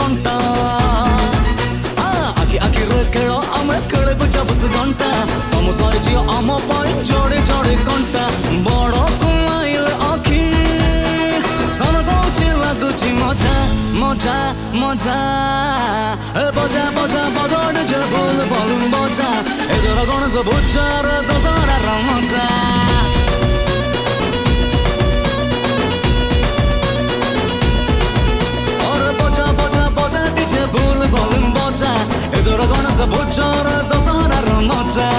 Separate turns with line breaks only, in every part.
घंटा आखि आखि रे खेल आमे खेले बुझा बस घंटा तुम सारी आम पाई जोड़े जोड़े घंटा बड़ कुमाइल आखि सन गौची लगुची मजा मजा मजा बजा बजा बजा डीजे बोल बोलूं बजा एजरा गणेश बुझार दशहरा मजा एदोर गणेश बुझार दशहरार मजा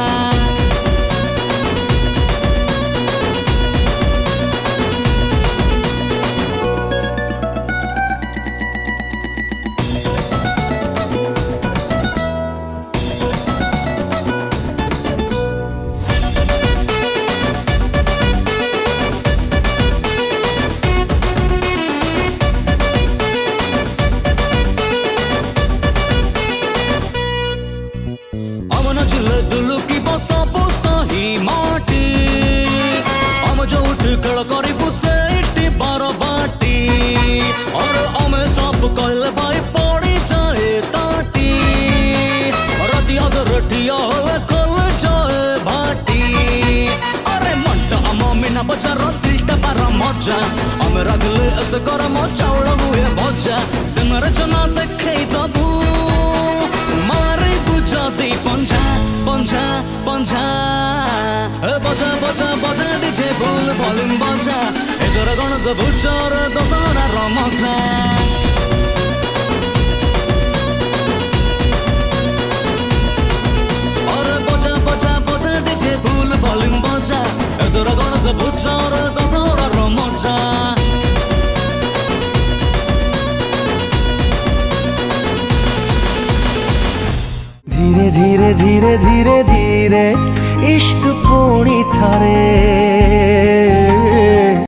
दुलुकी सब सही माटी हम जो उठ खेल करी बुसेटी बार बाटी और हमें स्टॉप कर भाई पड़ी जाए ताटी रति अगर रटिया होले खोल जाए भाटी अरे मंटा हम मीना बजा दिलटा बारा मजा हम रगले एत गरम चाउल हुए भजा तुम्हारे जना देखे तबू मारे बुझा दे पंजा पंजा पंजा बजा बजा बजा डीजे बोल बोलूं बजा एदोर गणेश बुझार दशहरार मजा अरे बजा बजा बजा डीजे बोल बोलूं बजा एदोर गणेश बुझार दशहरार मजा
धीरे धीरे धीरे धीरे धीरे इश्क पूरी थारे